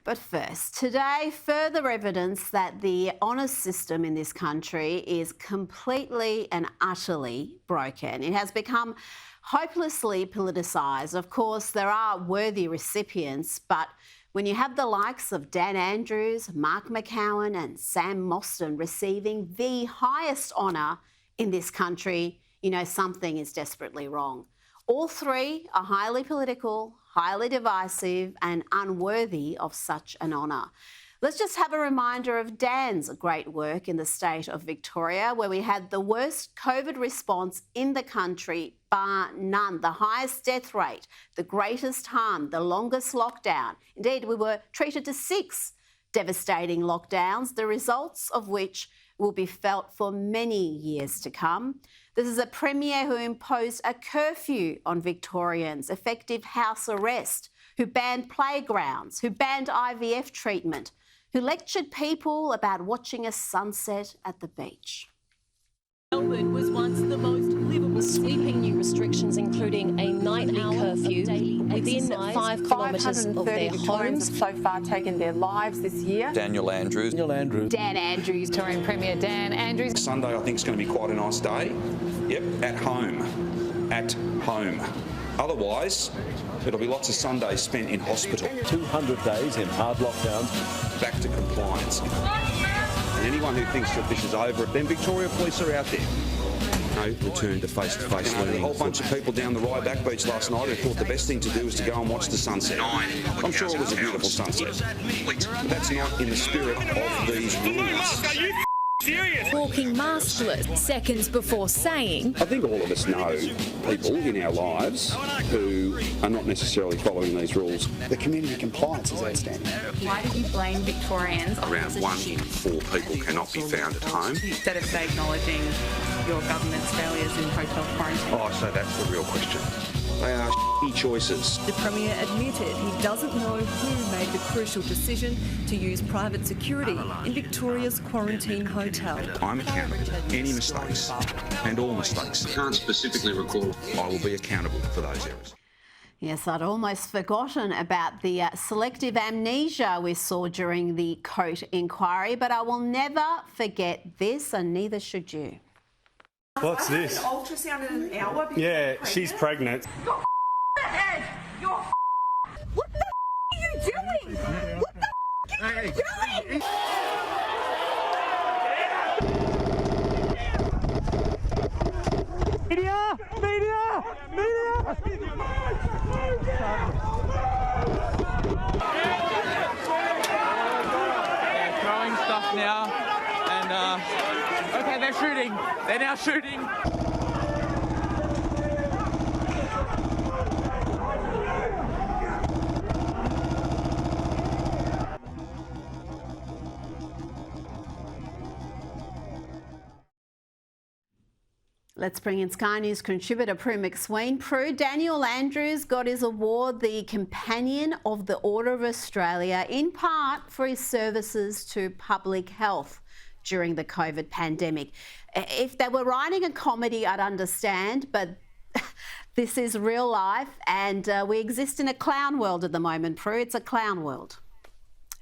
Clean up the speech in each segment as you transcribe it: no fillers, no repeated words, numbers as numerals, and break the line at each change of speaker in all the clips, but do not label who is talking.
But first, today, further evidence that the honours system in this country is completely and utterly broken. It has become hopelessly politicised. Of course, there are worthy recipients, but when you have the likes of Dan Andrews, Mark McGowan and Sam Mostyn receiving the highest honour in this country, you know something is desperately wrong. All three are highly political, highly divisive and unworthy of such an honour. Let's just have a reminder of Dan's great work in the state of Victoria, where we had the worst COVID response in the country, bar none, the highest death rate, the greatest harm, the longest lockdown. Indeed, we were treated to 6 devastating lockdowns, the results of which will be felt for many years to come. This is a Premier who imposed a curfew on Victorians, effective house arrest, who banned playgrounds, who banned IVF treatment, who lectured people about watching a sunset at the beach.
Melbourne was once the most livable.
Sweeping new restrictions, including a nightly curfew within 5 kilometres of their homes.
Have so far taken their lives this year.
Daniel Andrews.
Dan Andrews.
Victorian Premier Dan Andrews.
Sunday I think is going to be quite a nice day. Yep, at home. At home. Otherwise, it'll be lots of Sundays spent in hospital.
200 days in hard lockdowns.
Back to compliance. And anyone who thinks that this is over, then Victoria Police are out there. No return to face-to-face learning. A whole bunch of people down the Ryback Beach last night who thought the best thing to do was to go and watch the sunset. I'm sure it was a beautiful sunset. But that's not in the spirit of these rules.
Walking maskless seconds before saying,
I think all of us know people in our lives who are not necessarily following these rules.
The community compliance is outstanding.
Why did you blame Victorians?
Around 1 in 4 people cannot be found at home.
Instead of acknowledging your government's failures in hotel quarantine.
Oh, so that's the real question. They are shitty choices.
the Premier admitted he doesn't know who made the crucial decision to use private security in Victoria's quarantine hotel.
I'm accountable. Any mistakes, and all mistakes.
I can't specifically recall.
I will be accountable for those errors.
Yes, I'd almost forgotten about the selective amnesia we saw during the Coate inquiry, but I will never forget this, and neither should you.
What's this?
Ultrasound in an hour.
Yeah, she's pregnant.
Your head. Your what the are you doing? What the are you doing?
Media! Media! Media!
They're throwing stuff now, and okay, they're shooting. They're now shooting.
Let's bring in Sky News contributor Prue McSween. Prue, Daniel Andrews got his award, the Companion of the Order of Australia, in part for his services to public health during the COVID pandemic. If they were writing a comedy, I'd understand, but this is real life, and we exist in a clown world at the moment, Prue. It's a clown world.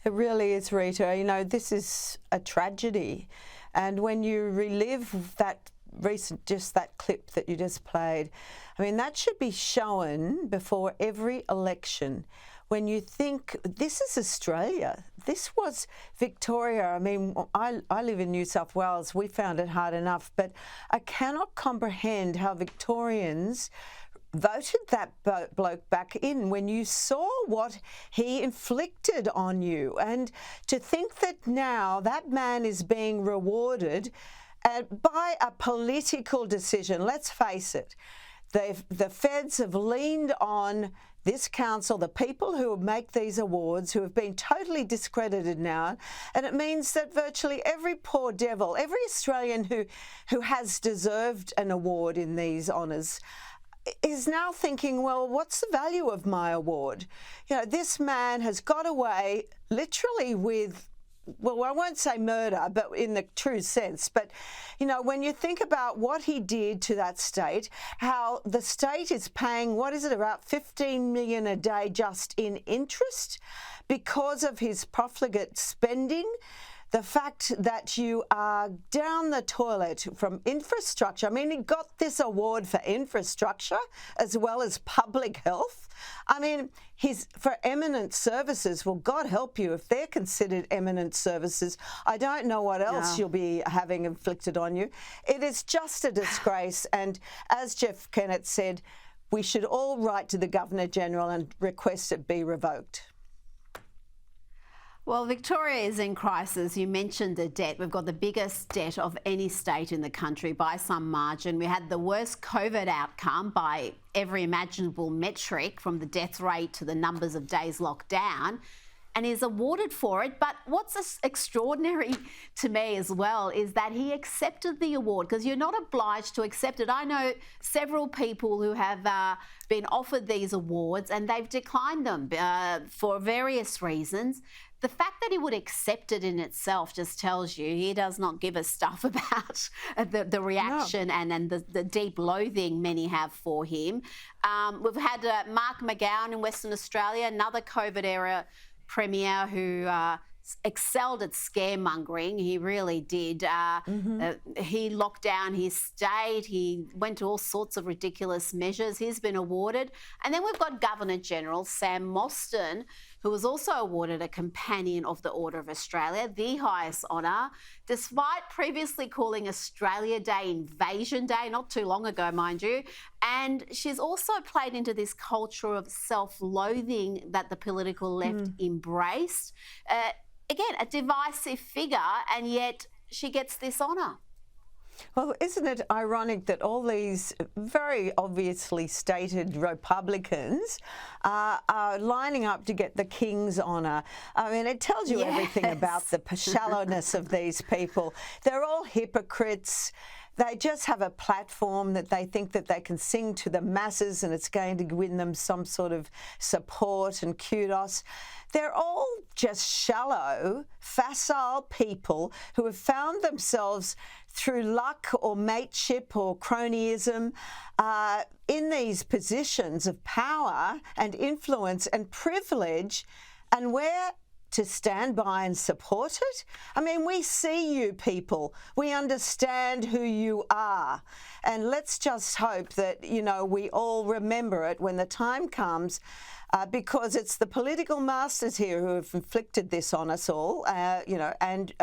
It really is, Rita. You know, this is a tragedy. And when you relive that that clip that you just played, I mean, that should be shown before every election. When you think, this is Australia, this was Victoria. I mean, I live in New South Wales. We found it hard enough, but I cannot comprehend how Victorians voted that bloke back in when you saw what he inflicted on you. And to think that now that man is being rewarded by a political decision. Let's face it, the feds have leaned on this council, the people who make these awards, who have been totally discredited now, and it means that virtually every poor devil, every Australian who has deserved an award in these honours is now thinking, well, what's the value of my award? You know, this man has got away literally with well, I won't say murder, but in the true sense. But, you know, when you think about what he did to that state, how the state is paying, what is it, about 15 million a day just in interest because of his profligate spending. The fact that you are down the toilet from infrastructure. I mean, he got this award for infrastructure as well as public health. I mean, for eminent services. Well, God help you if they're considered eminent services. I don't know what else you'll be having inflicted on you. It is just a disgrace. And as Jeff Kennett said, we should all write to the Governor-General and request it be revoked.
Well, Victoria is in crisis. You mentioned the debt. We've got the biggest debt of any state in the country by some margin. We had the worst COVID outcome by every imaginable metric, from the death rate to the numbers of days locked down, and is awarded for it. But what's extraordinary to me as well is that he accepted the award, because you're not obliged to accept it. I know several people who have been offered these awards and they've declined them for various reasons. The fact that he would accept it in itself just tells you he does not give a stuff about the reaction and the deep loathing many have for him. We've had Mark McGowan in Western Australia, another COVID-era Premier who excelled at scaremongering. He really did. He locked down his state. He went to all sorts of ridiculous measures. He's been awarded. And then we've got Governor-General Sam Mostyn, who was also awarded a Companion of the Order of Australia, the highest honour, despite previously calling Australia Day Invasion Day, not too long ago, mind you. And she's also played into this culture of self-loathing that the political left embraced. Again, a divisive figure, and yet she gets this honour.
Well, isn't it ironic that all these very obviously stated Republicans are lining up to get the King's honour? I mean, it tells you everything about the shallowness of these people. They're all hypocrites. They just have a platform that they think that they can sing to the masses and it's going to win them some sort of support and kudos. They're all just shallow, facile people who have found themselves through luck or mateship or cronyism in these positions of power and influence and privilege, and we're to stand by and support it. I mean, we see you people. We understand who you are. And let's just hope that, you know, we all remember it when the time comes, because it's the political masters here who have inflicted this on us all, you know, and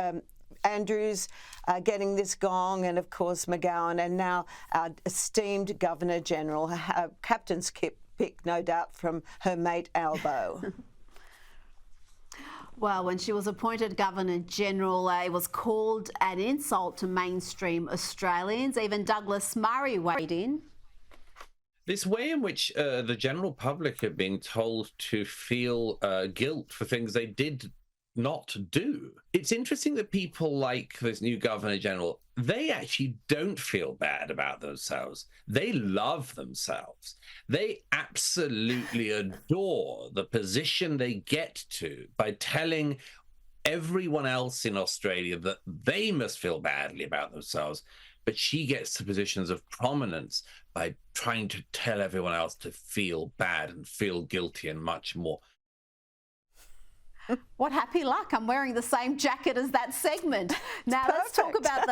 Andrews getting this gong, and of course McGowan, and now our esteemed Governor-General, captain's pick, no doubt, from her mate Albo.
Well, when she was appointed Governor-General, it was called an insult to mainstream Australians. Even Douglas Murray weighed in.
This way in which the general public are being told to feel guilt for things they did not do. It's interesting that people like this new Governor-General, they actually don't feel bad about themselves. They love themselves. They absolutely adore the position they get to by telling everyone else in Australia that they must feel badly about themselves. But she gets to positions of prominence by trying to tell everyone else to feel bad and feel guilty and much more.
What happy luck. I'm wearing the same jacket as that segment. Now let's talk about the